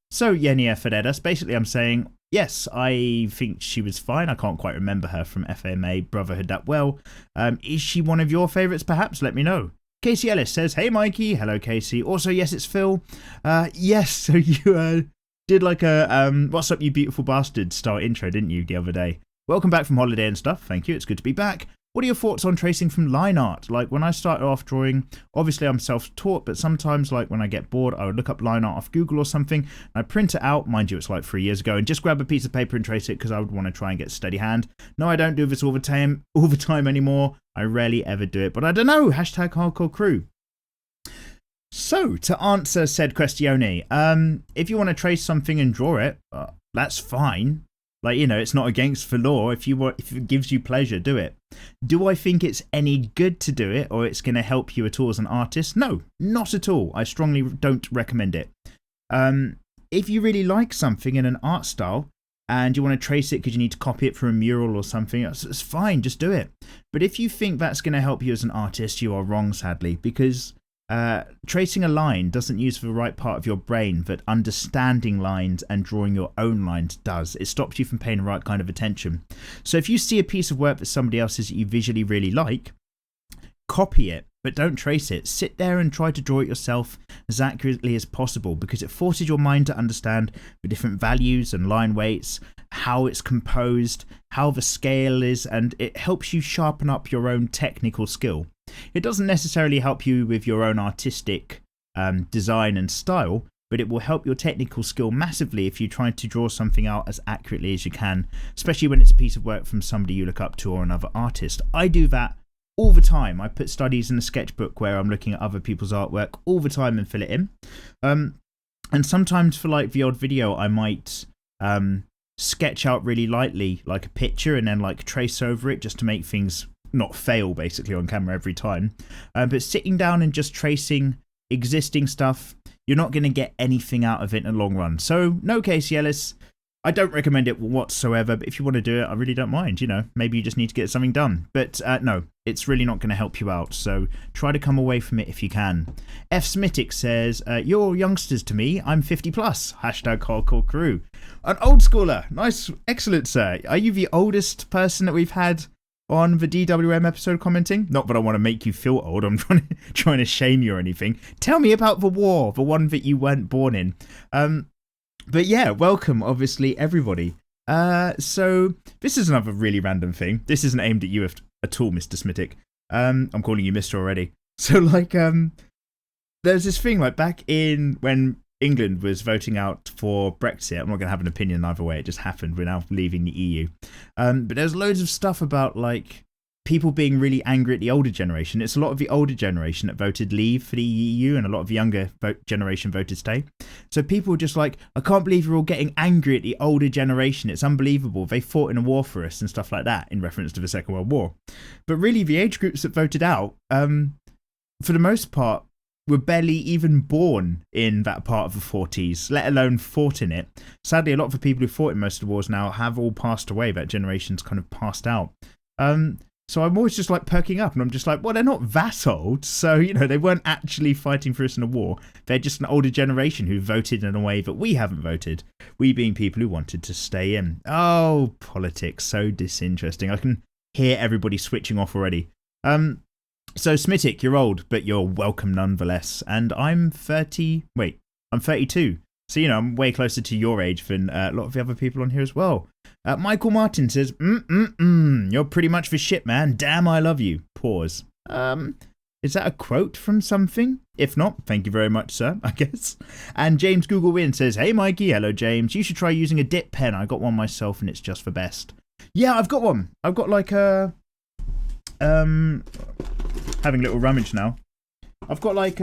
So, NieR for that. Basically, I'm saying, yes, I think she was fine. I can't quite remember her from FAMA Brotherhood that well. Is she one of your favourites, perhaps? Let me know. Casey Ellis says, hey, Mikey. Hello, Casey. Also, yes, it's Phil. Yes, so you... did like a what's up you beautiful bastard style intro, didn't you, the other day? Welcome back from holiday and stuff. Thank you, it's good to be back. What are your thoughts on tracing from line art? Like when I started off drawing, obviously I'm self-taught, but sometimes like when I get bored I would look up line art off Google or something and I print it out, mind you it's like 3 years ago, and just grab a piece of paper and trace it because I would want to try and get a steady hand. No, I don't do this all the time anymore. I rarely ever do it, but I don't know, hashtag hardcore crew. So, to answer said questione, if you want to trace something and draw it, that's fine. Like, it's not against the law. If it gives you pleasure, do it. Do I think it's any good to do it, or it's going to help you at all as an artist? No, not at all. I strongly don't recommend it. If you really like something in an art style, and you want to trace it because you need to copy it from a mural or something, it's fine, just do it. But if you think that's going to help you as an artist, you are wrong, sadly, because... tracing a line doesn't use the right part of your brain that understanding lines and drawing your own lines does. It stops you from paying the right kind of attention. So if you see a piece of work that somebody else is that you visually really like, copy it, but don't trace it. Sit there and try to draw it yourself as accurately as possible, because it forces your mind to understand the different values and line weights, how it's composed, how the scale is, and it helps you sharpen up your own technical skill. It doesn't necessarily help you with your own artistic design and style, but it will help your technical skill massively if you try to draw something out as accurately as you can, especially when it's a piece of work from somebody you look up to or another artist. I do that all the time. I put studies in a sketchbook where I'm looking at other people's artwork all the time and fill it in. And sometimes for like the odd video, I might sketch out really lightly, like a picture, and then like trace over it just to make things not fail basically on camera every time. But sitting down and just tracing existing stuff, you're not going to get anything out of it in the long run. So no, Casey Ellis, I don't recommend it whatsoever, but if you want to do it, I really don't mind. Maybe you just need to get something done. But no, it's really not going to help you out. So try to come away from it if you can. F. Smithick says, you're youngsters to me. I'm 50 plus. Hashtag hardcore crew. An old schooler. Nice. Excellent, sir. Are you the oldest person that we've had on the DWM episode commenting? Not that I want to make you feel old. I'm trying to shame you or anything. Tell me about the war, the one that you weren't born in. But yeah, welcome, obviously, everybody. So this is another really random thing. This isn't aimed at you at all, Mr. Smithick. I'm calling you Mr. already. So like, there's this thing like back in when England was voting out for Brexit. I'm not going to have an opinion either way. It just happened. We're now leaving the EU. But there's loads of stuff about like people being really angry at the older generation. It's a lot of the older generation that voted leave for the EU, and a lot of the younger generation voted stay. So people were just like, I can't believe you're all getting angry at the older generation. It's unbelievable. They fought in a war for us and stuff like that, in reference to the Second World War. But really, the age groups that voted out, for the most part, were barely even born in that part of the 40s, let alone fought in it. Sadly, a lot of the people who fought in most of the wars now have all passed away. That generation's kind of passed out. So I'm always just like perking up, and I'm just like, well, they're not that old. So, you know, they weren't actually fighting for us in a war. They're just an older generation who voted in a way that we haven't voted. We being people who wanted to stay in. Oh, politics, so disinteresting. I can hear everybody switching off already. So Smittic, you're old, but you're welcome nonetheless. And I'm 32. So, you know, I'm way closer to your age than a lot of the other people on here as well. Michael Martin says, you're pretty much the shit, man. Damn, I love you. Pause. Is that a quote from something? If not, thank you very much, sir, I guess. And James Google Win says, hey, Mikey. Hello, James. You should try using a dip pen. I got one myself, and it's just the best. Yeah, I've got one. I've got like a... having a little rummage now. I've got like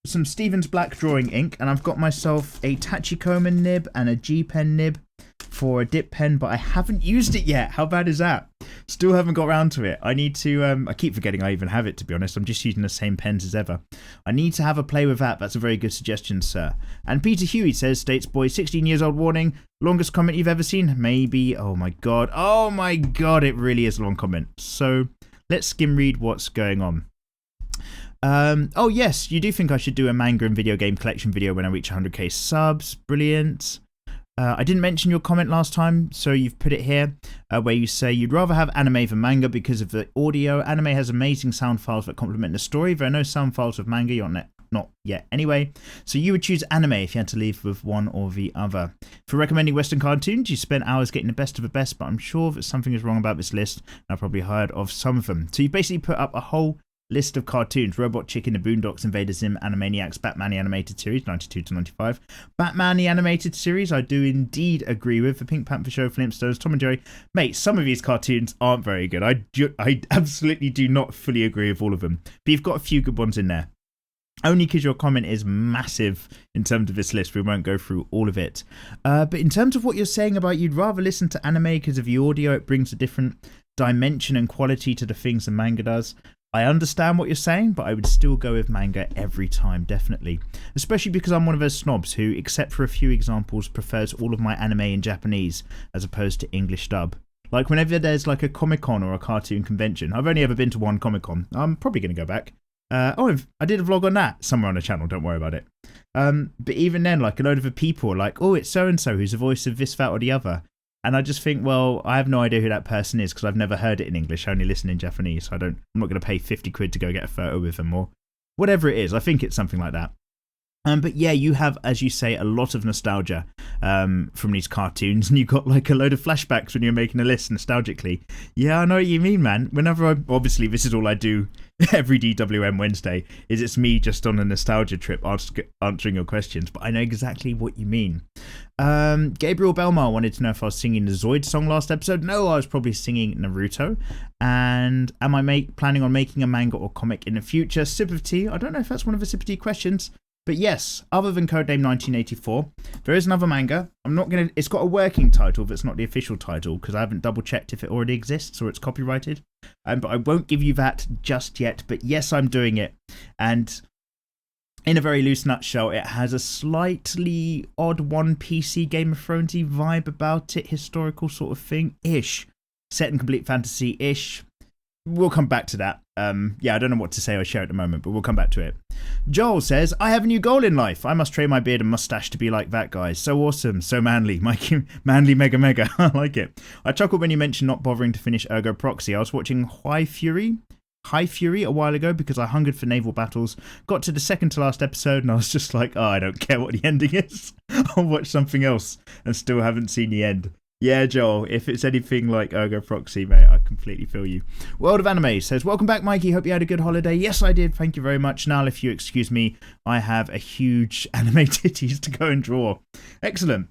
some Stevens Black drawing ink, and I've got myself a Tachikoma nib and a G-pen nib for a dip pen, but I haven't used it yet. How bad is that? Still haven't got around to it. I need to, I keep forgetting I even have it, to be honest. I'm just using the same pens as ever. I need to have a play with that. That's a very good suggestion, sir. And Peter Huey says, States Boy, 16 years old warning. Longest comment you've ever seen? Maybe. Oh my god. Oh my god, it really is a long comment. So let's skim read what's going on. Oh yes, you do think I should do a manga and video game collection video when I reach 100k subs. Brilliant. I didn't mention your comment last time, so you've put it here, where you say you'd rather have anime than manga because of the audio. Anime has amazing sound files that complement the story. There are no sound files of manga, you're not yet anyway. So you would choose anime if you had to leave with one or the other. For recommending Western cartoons, you spent hours getting the best of the best, but I'm sure that something is wrong about this list, and I've probably heard of some of them. So you basically put up a whole list of cartoons: Robot Chicken, The Boondocks, Invader Zim, Animaniacs, Batman the Animated Series, 92 to 95. Batman the Animated Series, I do indeed agree with. The Pink Panther Show, Flintstones, Tom and Jerry. Mate, some of these cartoons aren't very good. I absolutely do not fully agree with all of them. But you've got a few good ones in there. Only because your comment is massive in terms of this list, we won't go through all of it. But in terms of what you're saying about you'd rather listen to anime because of the audio, it brings a different dimension and quality to the things the manga does. I understand what you're saying, but I would still go with manga every time, definitely. Especially because I'm one of those snobs who, except for a few examples, prefers all of my anime in Japanese as opposed to English dub. Like whenever there's like a Comic-Con or a cartoon convention, I've only ever been to one Comic-Con. I'm probably going to go back. I did a vlog on that somewhere on the channel, don't worry about it. But even then, like a load of the people are like, oh, it's so-and-so who's the voice of this, that or the other. And I just think, well, I have no idea who that person is because I've never heard it in English. I only listen in Japanese. So I'm not going to pay 50 quid to go get a photo with them or whatever it is. I think it's something like that. But yeah, you have, as you say, a lot of nostalgia from these cartoons, and you got like a load of flashbacks when you're making a list nostalgically. Yeah, I know what you mean, man. Whenever obviously this is all I do every DWM Wednesday, is it's me just on a nostalgia trip answering your questions, but I know exactly what you mean. Gabriel Belmar wanted to know if I was singing the Zoid song last episode. No, I was probably singing Naruto. And am I planning on making a manga or comic in the future? Sip of tea. I don't know if that's one of the Sip of tea questions. But yes, other than Codename 1984, there is another manga. It's got a working title, but it's not the official title because I haven't double checked if it already exists or it's copyrighted. But I won't give you that just yet. But yes, I'm doing it. And in a very loose nutshell, it has a slightly odd One PC Game of Thrones-y vibe about it, historical sort of thing-ish. Set in complete fantasy-ish. We'll come back to that. Yeah, I don't know what to say or share at the moment, but we'll come back to it. Joel says, I have a new goal in life. I must train my beard and mustache to be like that guy. So awesome, so manly. Mikey, manly mega mega. I like it. I chuckled when you mentioned not bothering to finish Ergo Proxy. I was watching High Fury a while ago because I hungered for naval battles. Got to the second to last episode and I was just like, oh, I don't care what the ending is. I'll watch something else and still haven't seen the end. Yeah, Joel, if it's anything like Ergo Proxy, mate, I completely feel you. World of Anime says, welcome back, Mikey. Hope you had a good holiday. Yes, I did. Thank you very much. Now, if you excuse me, I have a huge anime titties to go and draw. Excellent.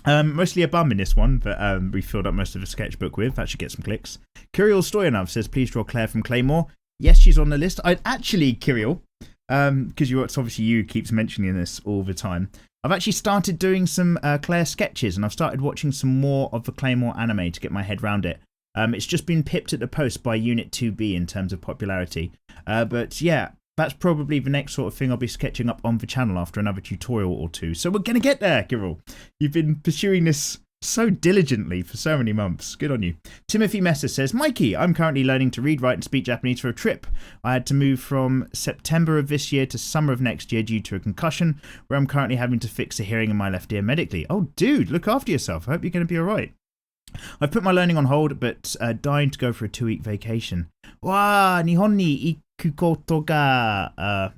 Mostly a bum in this one, but we filled up most of the sketchbook with. That should get some clicks. Kirill Stoyanov says, please draw Claire from Claymore. Yes, she's on the list. I'd actually, Kirill, because it's obviously you keeps mentioning this all the time. I've actually started doing some Claire sketches, and I've started watching some more of the Claymore anime to get my head around it. It's just been pipped at the post by No.2B in terms of popularity. But yeah, that's probably the next sort of thing I'll be sketching up on the channel after another tutorial or two. So we're going to get there, Kirill. You've been pursuing this so diligently for so many months. Good on you. Timothy Messer says, Mikey, I'm currently learning to read, write and speak Japanese for a trip. I had to move from September of this year to summer of next year due to a concussion, where I'm currently having to fix a hearing in my left ear medically. Oh, dude, look after yourself. I hope you're going to be all right. I've put my learning on hold, but dying to go for a 2-week vacation. Wa, Nihon ni iku koto ga...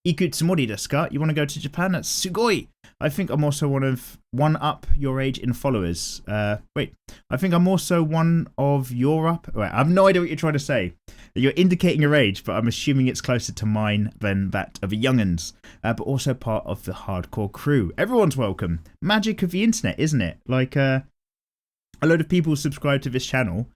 Iku tsumori desu ka? You want to go to Japan? That's sugoi! I think I'm also one up your age in followers. I think I'm also one of your up... Wait, I have no idea what you're trying to say. You're indicating your age, but I'm assuming it's closer to mine than that of a young'uns. But also part of the hardcore crew. Everyone's welcome. Magic of the internet, isn't it? Like, a load of people subscribe to this channel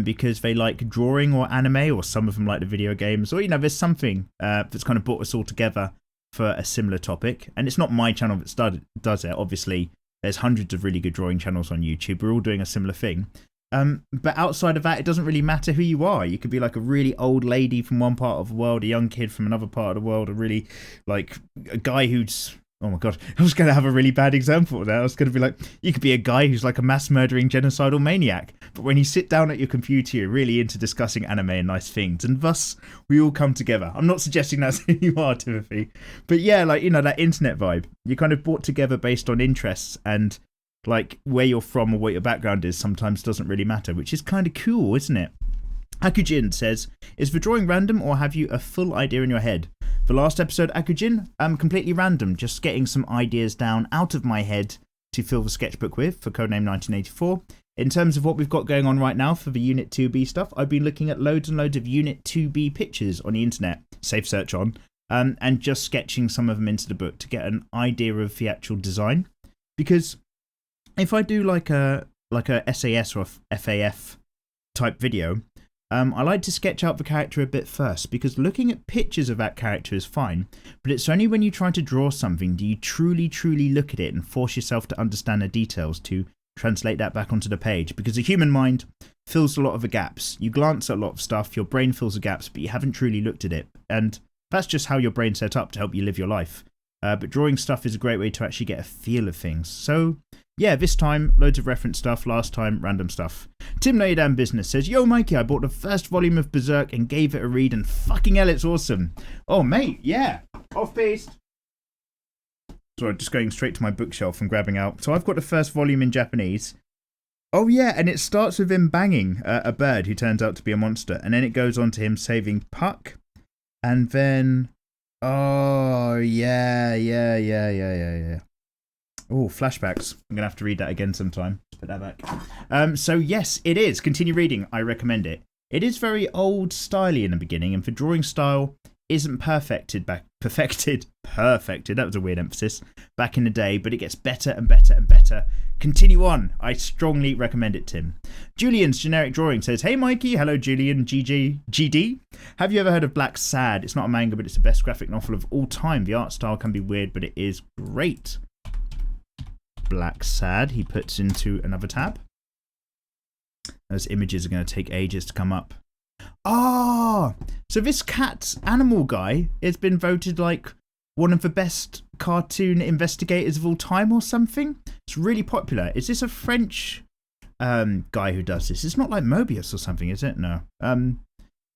because they like drawing or anime, or some of them like the video games, or, there's something that's kind of brought us all together for a similar topic. And it's not my channel that does it. Obviously, there's hundreds of really good drawing channels on YouTube. We're all doing a similar thing. But outside of that, it doesn't really matter who you are. You could be like a really old lady from one part of the world, a young kid from another part of the world, a really, like, a guy who's... Oh my god, I was going to have a really bad example there. I was going to be like, you could be a guy who's like a mass murdering genocidal maniac, but when you sit down at your computer, you're really into discussing anime and nice things, and thus we all come together. I'm not suggesting that's who you are, Timothy, but yeah, like, that internet vibe. You're kind of brought together based on interests, and like where you're from or what your background is sometimes doesn't really matter, which is kind of cool, isn't it? Akujin says, is the drawing random or have you a full idea in your head? The last episode, Akujin, completely random, just getting some ideas down out of my head to fill the sketchbook with for Codename 1984. In terms of what we've got going on right now for the Unit 2B stuff, I've been looking at loads and loads of Unit 2B pictures on the internet, safe search on, and just sketching some of them into the book to get an idea of the actual design. Because if I do like a SAS or a FAF type video, I like to sketch out the character a bit first, because looking at pictures of that character is fine, but it's only when you try to draw something do you truly look at it and force yourself to understand the details to translate that back onto the page, because the human mind fills a lot of the gaps. You glance at a lot of stuff, your brain fills the gaps, but you haven't truly looked at it, and that's just how your brain's set up to help you live your life. But drawing stuff is a great way to actually get a feel of things. So yeah, this time, loads of reference stuff. Last time, random stuff. Tim Nadan Business says, Yo, Mikey, I bought the first volume of Berserk and gave it a read, and fucking hell, it's awesome. Oh, mate, yeah. Off-piste. Sorry, just going straight to my bookshelf and grabbing out. So I've got the first volume in Japanese. Oh, yeah, and it starts with him banging a bird who turns out to be a monster, and then it goes on to him saving Puck, and then... Oh, yeah. Oh, flashbacks. I'm going to have to read that again sometime. Put that back. So yes, it is. Continue reading. I recommend it. It is very old styley in the beginning, and for drawing style isn't perfected. That was a weird emphasis. Back in the day, but it gets better and better and better. Continue on. I strongly recommend it, Tim. Julian's Generic Drawing says, Hey Mikey, hello Julian, GD. Have you ever heard of Black Sad? It's not a manga, but it's the best graphic novel of all time. The art style can be weird, but it is great. Black Sad, he puts into another tab. Those images are going to take ages to come up. Ah, so this cat animal guy has been voted like one of the best cartoon investigators of all time or something. It's really popular. Is this a French guy who does this? It's not like Mobius or something, is it? No.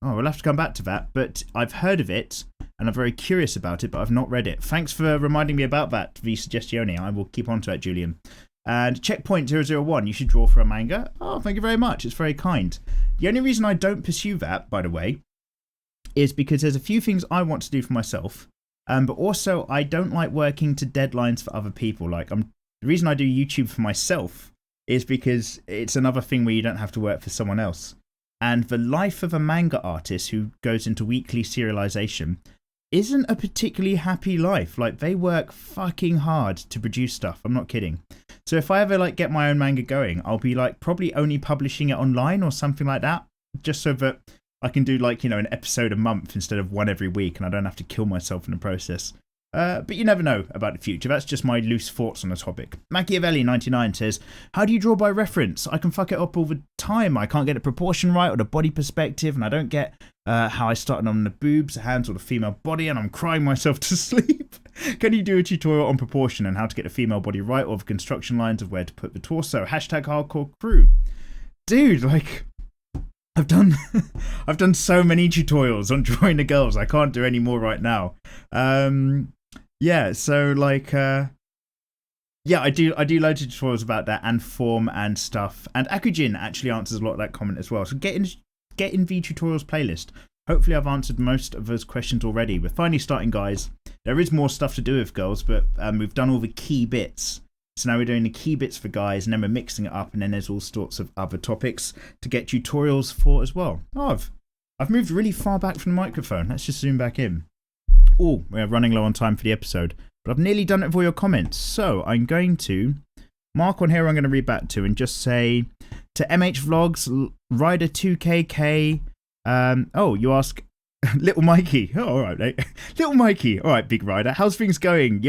Oh, we'll have to come back to that. But I've heard of it, and I'm very curious about it, but I've not read it. Thanks for reminding me about that, the suggestione. I will keep on to it, Julian. And Checkpoint 001, you should draw for a manga. Oh, thank you very much. It's very kind. The only reason I don't pursue that, by the way, is because there's a few things I want to do for myself. But also, I don't like working to deadlines for other people. Like, the reason I do YouTube for myself is because it's another thing where you don't have to work for someone else. And the life of a manga artist who goes into weekly serialization isn't a particularly happy life. Like, they work fucking hard to produce stuff. I'm not kidding. So if I ever like get my own manga going, I'll be like probably only publishing it online or something like that, just so that I can do like, an episode a month instead of one every week, and I don't have to kill myself in the process. But you never know about the future. That's just my loose thoughts on the topic. Machiavelli99 says, how do you draw by reference? I can fuck it up all the time. I can't get the proportion right or the body perspective, and I don't get how I started on the boobs, the hands, or the female body, and I'm crying myself to sleep. Can you do a tutorial on proportion and how to get the female body right, or the construction lines of where to put the torso? Hashtag hardcore crew. Dude, like, I've done so many tutorials on drawing the girls. I can't do any more right now. Yeah, so like, yeah, I do loads of tutorials about that and form and stuff. And Akujin actually answers a lot of that comment as well. So get in the tutorials playlist. Hopefully I've answered most of those questions already. We're finally starting, guys. There is more stuff to do with girls, but we've done all the key bits. So now we're doing the key bits for guys, and then we're mixing it up, and then there's all sorts of other topics to get tutorials for as well. Oh, I've moved really far back from the microphone. Let's just zoom back in. Oh, we're running low on time for the episode, but I've nearly done it with all your comments. So I'm going to mark on here I'm going to read back to and just say to MH Vlogs, Rider 2KK. Oh, you ask Little Mikey. Oh, all right, mate. Little Mikey. All right, Big Rider. How's things going?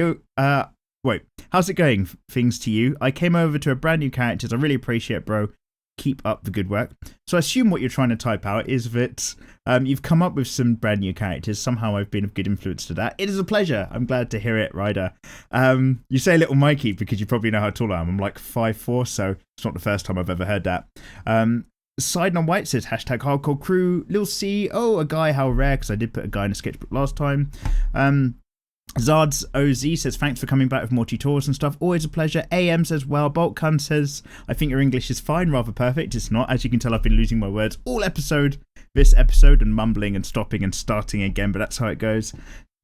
Wait, how's it going? Things to you? I came over to a brand new characters. I really appreciate it, bro. Keep up the good work. So I assume what you're trying to type out is that you've come up with some brand new characters. Somehow I've been of good influence to that. It is a pleasure. I'm glad to hear it, Ryder. You say Little Mikey because you probably know how tall I am. I'm like 5'4", so it's not the first time I've ever heard that. Side on White says hashtag hardcore crew. Lil C, oh, a guy, how rare, because I did put a guy in a sketchbook last time. Zards OZ says thanks for coming back with more tutorials and stuff. Always a pleasure. AM says well. Boltcun says I think your English is fine, rather perfect. It's not. As you can tell, I've been losing my words all episode, this episode, and mumbling and stopping and starting again, but that's how it goes.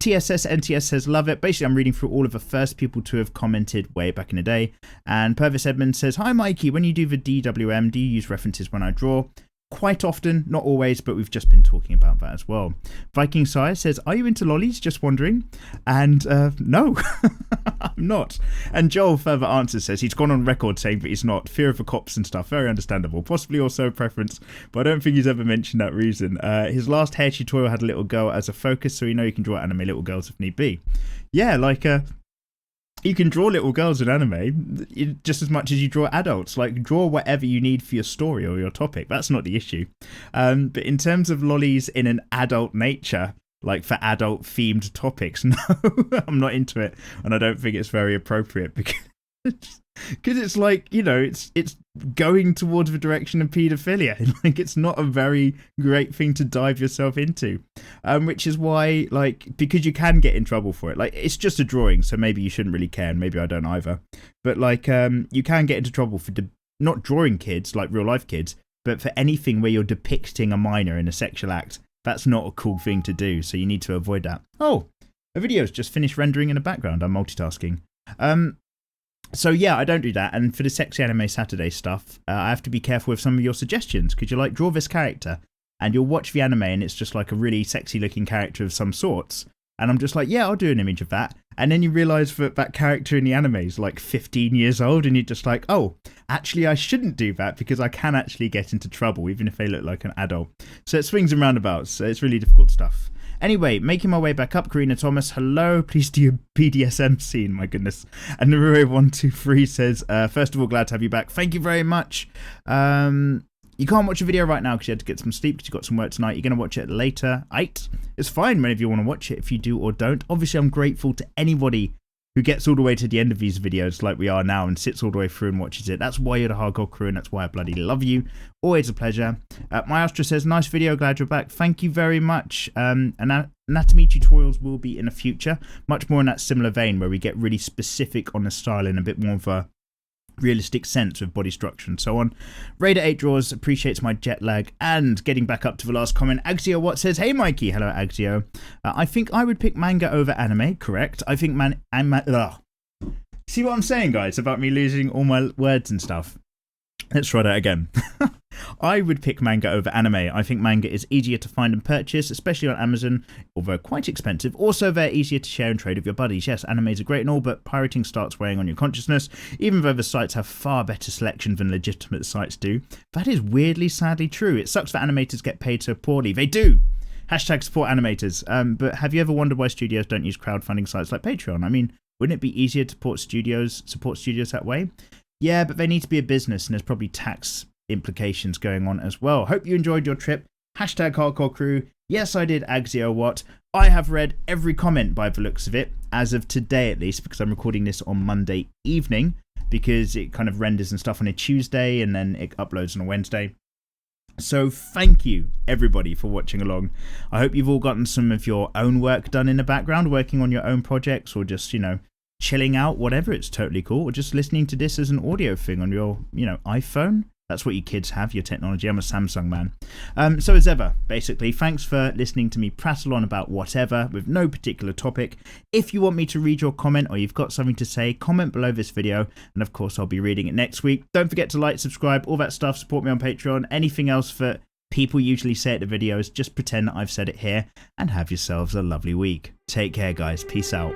TSS NTS says love it. Basically, I'm reading through all of the first people to have commented way back in the day. And Purvis Edmund says, hi Mikey, when you do the DWM, do you use references when I draw? Quite often, not always, but we've just been talking about that as well. Viking Sire says, are you into lollies? Just wondering. And no, I'm not. And Joel further answers says he's gone on record saying that he's not. Fear of the cops and stuff. Very understandable. Possibly also a preference, but I don't think he's ever mentioned that reason. His last hair tutorial had a little girl as a focus, so you know you can draw anime little girls if need be. Yeah, like you can draw little girls in anime just as much as you draw adults. Like, draw whatever you need for your story or your topic. That's not the issue. But in terms of lollies in an adult nature, like for adult themed topics, no, I'm not into it. And I don't think it's very appropriate because it's like, you know, it's going towards the direction of paedophilia. Like, it's not a very great thing to dive yourself into, which is why, like, because you can get in trouble for it. Like, it's just a drawing, so maybe you shouldn't really care, and maybe I don't either. But like, you can get into trouble for not drawing kids like real life kids, but for anything where you're depicting a minor in a sexual act. That's not a cool thing to do, so you need to avoid that. Oh, a video's just finished rendering in the background. I'm multitasking. So yeah, I don't do that. And for the Sexy Anime Saturday stuff, I have to be careful with some of your suggestions, because you're like, draw this character, and you'll watch the anime and it's just like a really sexy looking character of some sorts. And I'm just like, yeah, I'll do an image of that. And then you realise that that character in the anime is like 15 years old, and you're just like, oh, actually I shouldn't do that because I can actually get into trouble even if they look like an adult. So it swings and roundabouts. So it's really difficult stuff. Anyway, making my way back up, Karina Thomas, hello, please do your BDSM scene, my goodness. And Naruro123 says, first of all, glad to have you back. Thank you very much. You can't watch a video right now because you had to get some sleep because you got some work tonight. You're going to watch it later. It's fine whenever you want to watch it, if you do or don't. Obviously, I'm grateful to anybody who gets all the way to the end of these videos like we are now and sits all the way through and watches it. That's why you're the hardcore crew, and that's why I bloody love you. Always a pleasure. My Astra says, nice video, glad you're back. Thank you very much. Anatomy tutorials will be in the future, much more in that similar vein where we get really specific on the style in a bit more of a realistic sense of body structure and so on. Raider 8 Draws appreciates my jet lag. And getting back up to the last comment, Axio What says, hey Mikey. Hello Axio. I think I would pick manga over anime. Correct. I think see what I'm saying, guys, about me losing all my words and stuff? Let's try that again. I would pick manga over anime. I think manga is easier to find and purchase, especially on Amazon, although quite expensive. Also, they're easier to share and trade with your buddies. Yes, animes are great and all, but pirating starts weighing on your consciousness, even though the sites have far better selection than legitimate sites do. That is weirdly, sadly true. It sucks that animators get paid so poorly. They do! Hashtag support animators. But have you ever wondered why studios don't use crowdfunding sites like Patreon? I mean, wouldn't it be easier to support studios that way? Yeah, but they need to be a business, and there's probably tax implications going on as well. Hope you enjoyed your trip. Hashtag hardcore crew. Yes, I did, Axio Watt. I have read every comment by the looks of it, as of today at least, because I'm recording this on Monday evening, because it kind of renders and stuff on a Tuesday and then it uploads on a Wednesday. So thank you, everybody, for watching along. I hope you've all gotten some of your own work done in the background, working on your own projects, or just, chilling out, whatever. It's totally cool. Or just listening to this as an audio thing on your, iPhone. That's what you kids have, your technology. I'm a Samsung man. So as ever, basically, thanks for listening to me prattle on about whatever with no particular topic. If you want me to read your comment or you've got something to say, comment below this video. And of course, I'll be reading it next week. Don't forget to like, subscribe, all that stuff. Support me on Patreon. Anything else that people usually say at the videos, just pretend that I've said it here. And have yourselves a lovely week. Take care, guys. Peace out.